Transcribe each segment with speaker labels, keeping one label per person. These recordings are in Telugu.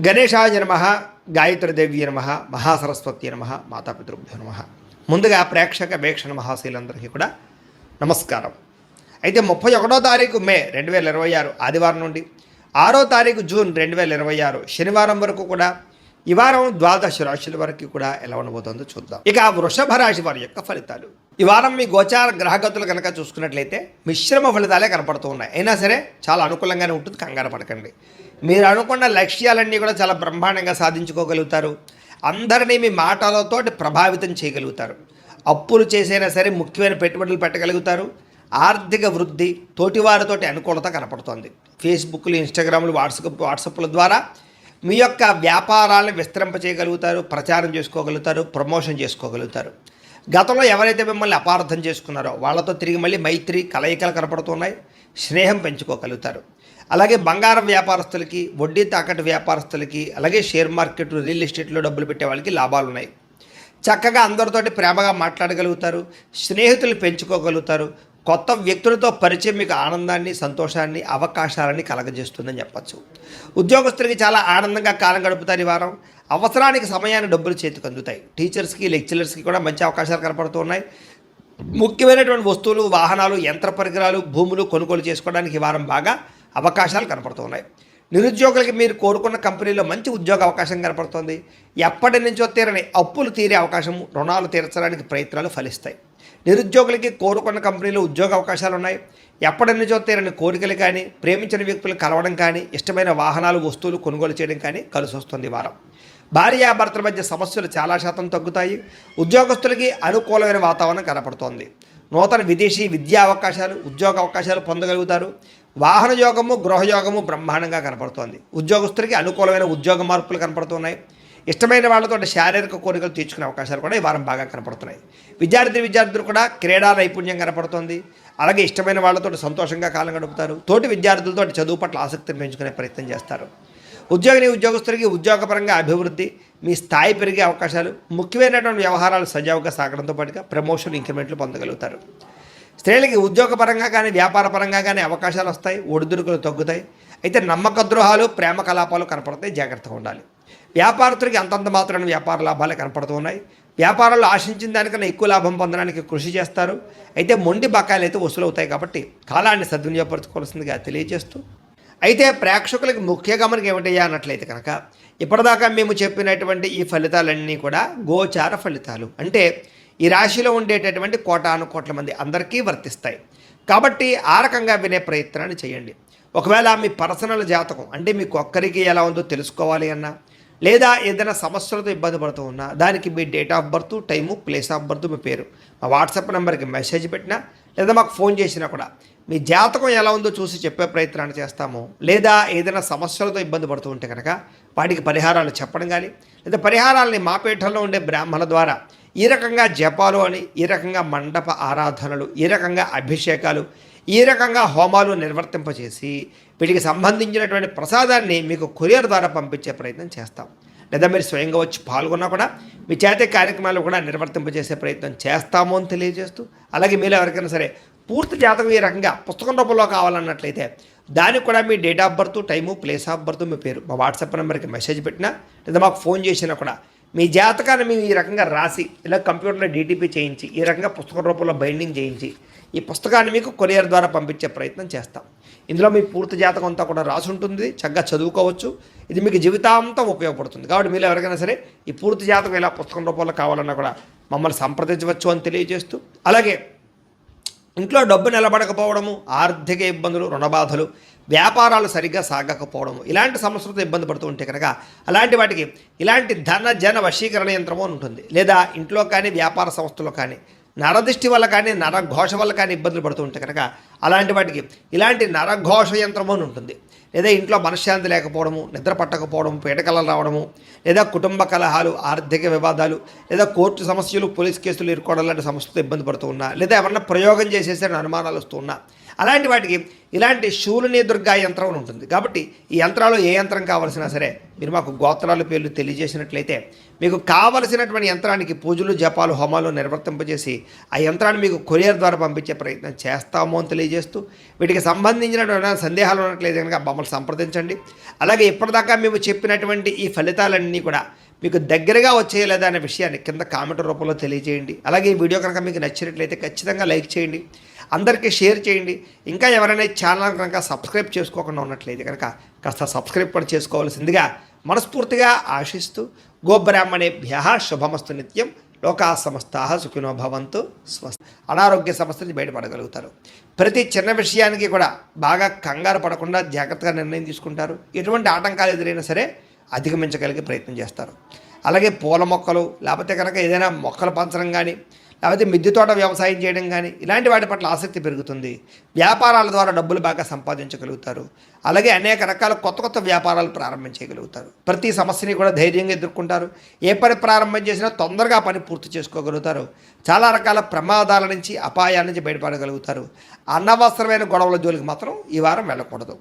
Speaker 1: గణేశాయ నమః, గాయత్రీదేవి నమః, మహాసరస్వతి నమః, మాతాపితృభ్యో నమః. ముందుగా ప్రేక్షక వీక్షణ మహాశీలందరికీ కూడా నమస్కారం. అయితే 31వ తారీఖు మే 2026 ఆదివారం నుండి 6వ తారీఖు జూన్ 2026 శనివారం వరకు కూడా ఈ వారం ద్వాదశ రాశుల వరకు కూడా ఎలా ఉండబోతుందో చూద్దాం. ఇక వృషభ రాశి వారి యొక్క ఫలితాలు. ఈ వారం మీ గోచార గ్రహగతులు కనుక చూసుకున్నట్లయితే మిశ్రమ ఫలితాలే కనపడుతూ ఉన్నాయి. అయినా సరే చాలా అనుకూలంగానే ఉంటుంది, కంగారు పడకండి. మీరు అనుకున్న లక్ష్యాలన్నీ కూడా చాలా బ్రహ్మాండంగా సాధించుకోగలుగుతారు. అందరినీ మీ మాటలతోటి ప్రభావితం చేయగలుగుతారు. అప్పులు చేసైనా సరే ముఖ్యమైన పెట్టుబడులు పెట్టగలుగుతారు. ఆర్థిక వృద్ధి, తోటివారితోటి అనుకూలత కనపడుతోంది. ఫేస్బుక్లు, ఇన్స్టాగ్రామ్లు, వాట్సాప్ల ద్వారా మీ యొక్క వ్యాపారాలను విస్తరింపచేయగలుగుతారు, ప్రచారం చేసుకోగలుగుతారు, ప్రమోషన్ చేసుకోగలుగుతారు. గతంలో ఎవరైతే మిమ్మల్ని అపార్థం చేసుకున్నారో వాళ్ళతో తిరిగి మళ్ళీ మైత్రి కలయికలు కనపడుతున్నాయి. స్నేహం పెంచుకోగలుగుతారు. అలాగే బంగారం వ్యాపారస్తులకి, వడ్డీ తాకట్టు వ్యాపారస్తులకి, అలాగే షేర్ మార్కెట్, రియల్ ఎస్టేట్లో డబ్బులు పెట్టే వాళ్ళకి లాభాలు ఉన్నాయి. చక్కగా అందరితోటి ప్రేమగా మాట్లాడగలుగుతారు. స్నేహితులు పెంచుకోగలుగుతారు. కొత్త వ్యక్తులతో పరిచయం మీకు ఆనందాన్ని, సంతోషాన్ని, అవకాశాలని కలగజేస్తుందని చెప్పచ్చు. ఉద్యోగస్తులకి చాలా ఆనందంగా కాలం గడుపుతారు. ఈ వారం అవసరానికి సమయాన్ని డబ్బులు చేతికి అందుతాయి. టీచర్స్కి, లెక్చరర్స్కి కూడా మంచి అవకాశాలు కనపడుతున్నాయి. ముఖ్యమైనటువంటి వస్తువులు, వాహనాలు, యంత్ర పరికరాలు, భూములు కొనుగోలు చేసుకోవడానికి ఈ వారం బాగా అవకాశాలు కనపడుతున్నాయి. నిరుద్యోగులకి మీరు కోరుకున్న కంపెనీలో మంచి ఉద్యోగ అవకాశం కనపడుతుంది. ఎప్పటి నుంచో తీరని అప్పులు తీరే అవకాశము, రుణాలు తీర్చడానికి ప్రయత్నాలు ఫలిస్తాయి. నిరుద్యోగులకి కోరుకున్న కంపెనీలో ఉద్యోగ అవకాశాలు ఉన్నాయి. ఎప్పటి నుంచో తీరని కోరికలు కానీ, ప్రేమించిన వ్యక్తులు కలవడం కానీ, ఇష్టమైన వాహనాలు, వస్తువులు కొనుగోలు చేయడం కానీ కలిసి వస్తుంది. వారం భార్యాభర్తల మధ్య సమస్యలు చాలా శాతం తగ్గుతాయి. ఉద్యోగస్తులకి అనుకూలమైన వాతావరణం కనపడుతోంది. నూతన విదేశీ విద్యా అవకాశాలు, ఉద్యోగ అవకాశాలు పొందగలుగుతారు. వాహన యోగము, గృహయోగము బ్రహ్మాండంగా కనపడుతోంది. ఉద్యోగస్తులకి అనుకూలమైన ఉద్యోగ మార్పులు కనపడుతున్నాయి. ఇష్టమైన వాళ్ళతో శారీరక కోరికలు తీర్చుకునే అవకాశాలు కూడా ఈ వారం బాగా కనపడుతున్నాయి. విద్యార్థులు కూడా క్రీడా నైపుణ్యం కనపడుతుంది. అలాగే ఇష్టమైన వాళ్ళతో సంతోషంగా కాలం గడుపుతారు. తోటి విద్యార్థులతో చదువు పట్ల ఆసక్తిని పెంచుకునే ప్రయత్నం చేస్తారు. ఉద్యోగస్తులకి ఉద్యోగపరంగా అభివృద్ధి, మీ స్థాయి పెరిగే అవకాశాలు, ముఖ్యమైనటువంటి వ్యవహారాలు సజావుగా సాగడంతో పాటుగా ప్రమోషన్, ఇంక్రిమెంట్లు పొందగలుగుతారు. స్త్రీలకి ఉద్యోగపరంగా కానీ, వ్యాపారపరంగా కానీ అవకాశాలు వస్తాయి. ఒడిదుడుకులు తగ్గుతాయి. అయితే నమ్మక ద్రోహాలు, ప్రేమ కలాపాలు కనపడతాయి, జాగ్రత్తగా ఉండాలి. వ్యాపారస్తులకి అంతంత మాత్రమే వ్యాపార లాభాలే కనపడుతూ ఉన్నాయి. వ్యాపారాల్లో ఆశించిన దానికన్నా ఎక్కువ లాభం పొందడానికి కృషి చేస్తారు. అయితే మొండి బకాయిలు అయితే వసూలవుతాయి కాబట్టి కాలాన్ని సద్వినియోగపరచుకోవాల్సిందిగా తెలియజేస్తూ, అయితే ప్రేక్షకులకు ముఖ్య గమనిక ఏమిటయ్యా అన్నట్లయితే కనుక ఇప్పటిదాకా మేము చెప్పినటువంటి ఈ ఫలితాలన్నీ కూడా గోచార ఫలితాలు. అంటే ఈ రాశిలో ఉండేటటువంటి కోటాను కోట్ల మంది అందరికీ వర్తిస్తాయి. కాబట్టి ఆ రకంగా వినే ప్రయత్నాన్ని చేయండి. ఒకవేళ మీ పర్సనల్ జాతకం అంటే మీకు ఒక్కరికి ఎలా ఉందో తెలుసుకోవాలి అన్నా, లేదా ఏదైనా సమస్యలతో ఇబ్బంది పడుతూ ఉన్నా, దానికి మీ date of birth, time, place of birth, మీ పేరు మా వాట్సాప్ నెంబర్కి మెసేజ్ పెట్టినా, లేదా మాకు ఫోన్ చేసినా కూడా మీ జాతకం ఎలా ఉందో చూసి చెప్పే ప్రయత్నాన్ని చేస్తాము. లేదా ఏదైనా సమస్యలతో ఇబ్బంది పడుతూ ఉంటే కనుక వాటికి పరిహారాలు చెప్పడం కానీ, లేదా పరిహారాలని మా పీఠంలో ఉండే బ్రాహ్మణుల ద్వారా ఈ రకంగా జపాలు అని, ఈ రకంగా మండప ఆరాధనలు, ఈ రకంగా అభిషేకాలు, ఈ రకంగా హోమాలు నిర్వర్తింపచేసి వీటికి సంబంధించినటువంటి ప్రసాదాన్ని మీకు కొరియర్ ద్వారా పంపించే ప్రయత్నం చేస్తాం. లేదా మీరు స్వయంగా వచ్చి పాల్గొన్నా కూడా మీ చేతే కార్యక్రమాలు కూడా నిర్వర్తింపజేసే ప్రయత్నం చేస్తాము అని తెలియజేస్తూ, అలాగే మీరు ఎవరికైనా సరే పూర్తి జాతకం ఈ రకంగా పుస్తకం రూపంలో కావాలన్నట్లయితే దానికి కూడా మీ date of birth, time, place of birth, మీ పేరు మా వాట్సాప్ నెంబర్కి మెసేజ్ పెట్టినా, లేదా మాకు ఫోన్ చేసినా కూడా మీ జాతకాన్ని మేము ఈ రకంగా రాసి, ఇలా కంప్యూటర్లో డీటీపీ చేయించి, ఈ రకంగా పుస్తక రూపంలో బైండింగ్ చేయించి ఈ పుస్తకాన్ని మీకు కొరియర్ ద్వారా పంపించే ప్రయత్నం చేస్తాం. ఇందులో మీ పూర్తి జాతకం అంతా కూడా రాసి ఉంటుంది. చక్కగా చదువుకోవచ్చు. ఇది మీకు జీవితాంతం ఉపయోగపడుతుంది. కాబట్టి మీరు ఎవరికైనా సరే ఈ పూర్తి జాతకం ఇలా పుస్తకం రూపంలో కావాలన్నా కూడా మమ్మల్ని సంప్రదించవచ్చు అని తెలియజేస్తూ, అలాగే ఇంట్లో డబ్బు నిలబడకపోవడము, ఆర్థిక ఇబ్బందులు, రుణబాధలు, వ్యాపారాలు సరిగ్గా సాగకపోవడము, ఇలాంటి సమస్యలతో ఇబ్బంది పడుతూ ఉంటే కనుక అలాంటి వాటికి ఇలాంటి ధన జన వశీకరణ యంత్రము అని ఉంటుంది. లేదా ఇంట్లో కానీ, వ్యాపార సంస్థలో కానీ నరదృష్టి వల్ల కానీ, నరఘోష వల్ల కానీ ఇబ్బందులు పడుతూ ఉంటే కనుక అలాంటి వాటికి ఇలాంటి నరఘోష యంత్రము అని ఉంటుంది. లేదా ఇంట్లో మనశ్శాంతి లేకపోవడము, నిద్ర పట్టకపోవడము, పీడకలలు రావడము, లేదా కుటుంబ కలహాలు, ఆర్థిక వివాదాలు, లేదా కోర్టు సమస్యలు, పోలీస్ కేసులు ఇరుకోవడం లాంటి సమస్యలతో ఇబ్బంది పడుతూ ఉన్నా, లేదా ఎవరన్నా ప్రయోగం చేసేసే అనుమానాలు వస్తూ ఉన్నా, అలాంటి వాటికి ఇలాంటి శూలిని దుర్గా యంత్రం అని ఉంటుంది. కాబట్టి ఈ యంత్రాలు ఏ యంత్రం కావాల్సినా సరే మీరు మాకు గోత్రాల పేర్లు తెలియజేసినట్లయితే మీకు కావలసినటువంటి యంత్రానికి పూజలు జపాలు హోమాలు నిర్వర్తింపజేసి ఆ యంత్రాన్ని మీకు కొరియర్ ద్వారా పంపించే ప్రయత్నం చేస్తాము అని తెలియజేస్తూ వీటికి సంబంధించినటువంటి సందేహాలు ఉన్నట్లయితే కనుక మమ్మల్ని సంప్రదించండి. అలాగే ఇప్పటిదాకా మేము చెప్పినటువంటి ఈ ఫలితాలన్నీ కూడా మీకు దగ్గరగా వచ్చేయలేదా అనే విషయాన్ని కింద కామెంట్ రూపంలో తెలియజేయండి. అలాగే ఈ వీడియో కనుక మీకు నచ్చినట్లయితే ఖచ్చితంగా లైక్ చేయండి, అందరికీ షేర్ చేయండి. ఇంకా ఎవరైనా ఛానల్ కనుక సబ్స్క్రైబ్ చేసుకోకుండా ఉన్నట్లయితే కనుక కాస్త సబ్స్క్రైబ్ కూడా చేసుకోవాల్సిందిగా మనస్ఫూర్తిగా ఆశిస్తూ గోబ్రాహ్మణేభ్యః శుభమస్తు నిత్యం, లోకా సమస్తాః సుఖినో భవంతు స్వస్తి. అనారోగ్య సమస్య నుంచి బయటపడగలుగుతారు. ప్రతి చిన్న విషయానికి కూడా బాగా కంగారు పడకుండా జాగ్రత్తగా నిర్ణయం తీసుకుంటారు. ఎటువంటి ఆటంకాలు ఎదురైనా సరే అధిగమించగలిగే ప్రయత్నం చేస్తారు. అలాగే పూల మొక్కలు లేకపోతే కనుక ఏదైనా మొక్కలు పెంచడం కానీ లేకపోతే మిద్దె తోట వ్యవసాయం చేయడం కానీ ఇలాంటి వాటి పట్ల ఆసక్తి పెరుగుతుంది. వ్యాపారాల ద్వారా డబ్బులు బాగా సంపాదించగలుగుతారు. అలాగే అనేక రకాల కొత్త వ్యాపారాలు ప్రారంభించగలుగుతారు. ప్రతి సమస్యని కూడా ధైర్యంగా ఎదుర్కొంటారు. ఏ పని ప్రారంభం చేసినా తొందరగా పని పూర్తి చేసుకోగలుగుతారు. చాలా రకాల ప్రమాదాల నుంచి అపాయాల నుంచి బయటపడగలుగుతారు. అనవసరమైన గొడవల జోలికి మాత్రం ఈ వారం వెళ్ళకూడదు.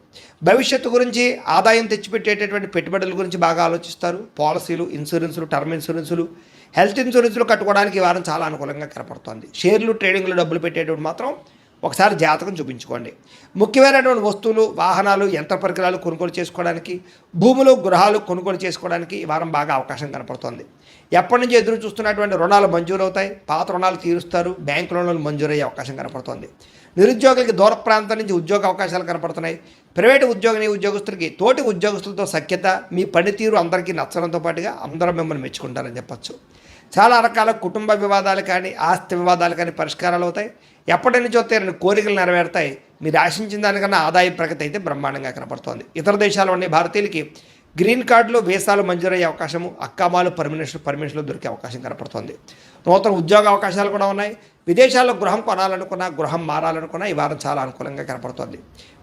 Speaker 1: భవిష్యత్తు గురించి ఆదాయం తెచ్చిపెట్టేటటువంటి పెట్టుబడుల గురించి బాగా ఆలోచిస్తారు. పాలసీలు, ఇన్సూరెన్సులు, టర్మ్ ఇన్సూరెన్సులు, హెల్త్ ఇన్సూరెన్సులు కట్టుకోవడానికి ఈ వారం చాలా అనుకూలంగా కనపడుతోంది. షేర్లు ట్రేడింగ్లో డబ్బులు పెట్టేటప్పుడు మాత్రం ఒకసారి జాతకం చూపించుకోండి. ముఖ్యమైనటువంటి వస్తువులు, వాహనాలు, యంత్ర పరికరాలు కొనుగోలు చేసుకోవడానికి, భూములు, గృహాలు కొనుగోలు చేసుకోవడానికి ఈ వారం బాగా అవకాశం కనపడుతోంది. ఎప్పటి నుంచి ఎదురు చూస్తున్నటువంటి రుణాలు మంజూరవుతాయి. పాత రుణాలు తీరుస్తారు. బ్యాంకు రుణాలు మంజూరయ్యే అవకాశం కనపడుతోంది. నిరుద్యోగులకి దూర ప్రాంతం నుంచి ఉద్యోగ అవకాశాలు కనపడుతున్నాయి. ప్రైవేటు ఉద్యోగస్తులకి తోటి ఉద్యోగస్తులతో సఖ్యత, మీ పనితీరు అందరికీ నచ్చడంతో పాటుగా అందరూ మిమ్మల్ని మెచ్చుకుంటారని చెప్పచ్చు. చాలా రకాల కుటుంబ వివాదాలు కానీ ఆస్తి వివాదాలు కానీ పరిష్కారాలు అవుతాయి. ఎప్పటి నుంచో తీరని కోరికలు నెరవేరుతాయి. మీరు ఆశించిన దానికన్నా ఆదాయ ప్రగతి అయితే బ్రహ్మాండంగా కనపడుతోంది. ఇతర దేశాల్లో ఉండే భారతీయులకి గ్రీన్ కార్డులు, వీసాలు మంజూరయ్యే అవకాశము, అక్కామాలు పర్మిషన్లు దొరికే అవకాశం కనపడుతోంది. నూతన ఉద్యోగ అవకాశాలు కూడా ఉన్నాయి. విదేశాల్లో గృహం కొనాలనుకున్నా, గృహం మారాలనుకున్నా ఈ వారం చాలా అనుకూలంగా కనపడుతోంది.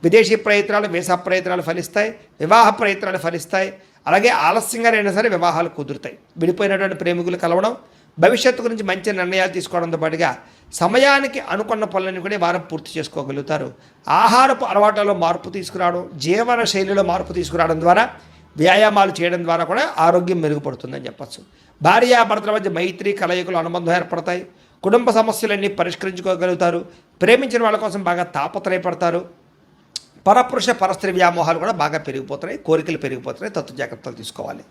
Speaker 1: విదేశీ ప్రయత్నాలు, వీసా ప్రయత్నాలు ఫలిస్తాయి. వివాహ ప్రయత్నాలు ఫలిస్తాయి. అలాగే ఆలస్యంగానైనా సరే వివాహాలు కుదురుతాయి. విడిపోయినటువంటి ప్రేమికులు కలవడం, భవిష్యత్తు గురించి మంచి నిర్ణయాలు తీసుకోవడంతో పాటుగా సమయానికి అనుకున్న పనులను కూడా వారం పూర్తి చేసుకోగలుగుతారు. ఆహారపు అలవాట్లలో మార్పు తీసుకురావడం, జీవన శైలిలో మార్పు తీసుకురావడం ద్వారా, వ్యాయామాలు చేయడం ద్వారా కూడా ఆరోగ్యం మెరుగుపడుతుందని చెప్పచ్చు. భార్యాభర్తల మధ్య మైత్రి, కలయికలు, అనుబంధం ఏర్పడతాయి. కుటుంబ సమస్యలన్నీ పరిష్కరించుకోగలుగుతారు. ప్రేమించిన వాళ్ళ కోసం బాగా తాపత్రయపడతారు. పరపురుష పరస్త్రీ వ్యామోహాలు కూడా బాగా పెరిగిపోతున్నాయి. కోరికలు పెరిగిపోతున్నాయి. తత్వ జాగ్రత్తలు తీసుకోవాలి.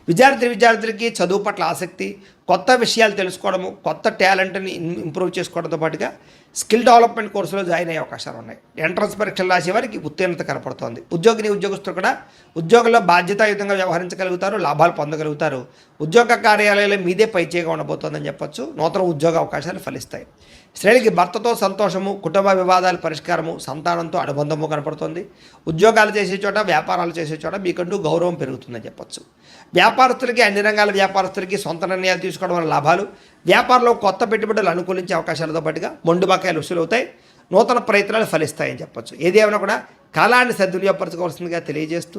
Speaker 1: విద్యార్థులకి చదువు పట్ల ఆసక్తి, కొత్త విషయాలు తెలుసుకోవడము, కొత్త టాలెంట్ని ఇంప్రూవ్ చేసుకోవడంతో పాటుగా స్కిల్ డెవలప్మెంట్ కోర్సులో జాయిన్ అయ్యే అవకాశాలు ఉన్నాయి. ఎంట్రన్స్ పరీక్షలు రాసే వారికి ఉత్తీర్ణత కనపడుతోంది. ఉద్యోగస్తులు కూడా ఉద్యోగంలో బాధ్యతాయుతంగా వ్యవహరించగలుగుతారు. లాభాలు పొందగలుగుతారు. ఉద్యోగ కార్యాలయాల మీదే పైచేగా ఉండబోతోందని చెప్పొచ్చు. నూతన ఉద్యోగ అవకాశాలు ఫలిస్తాయి. స్త్రీలకి భర్తతో సంతోషము, కుటుంబ వివాదాల పరిష్కారము, సంతానంతో అనుబంధము కనపడుతుంది. ఉద్యోగాలు చేసే చోట, వ్యాపారాలు చేసే చోట మీకంటూ గౌరవం పెరుగుతుందని చెప్పొచ్చు. వ్యాపారస్తులకి, అన్ని రంగాల వ్యాపారస్తులకి సొంత నిర్ణయాలు తీసుకోవడం వల్ల లాభాలు, వ్యాపారంలో కొత్త పెట్టుబడులు అనుకూలించే అవకాశాలతో పాటుగా మొండు బకాయిలు వసూలవుతాయి. నూతన ప్రయత్నాలు ఫలిస్తాయని చెప్పొచ్చు. ఏదేమైనా కూడా కాలాన్ని సద్వినియోగపరచుకోవాల్సిందిగా తెలియజేస్తూ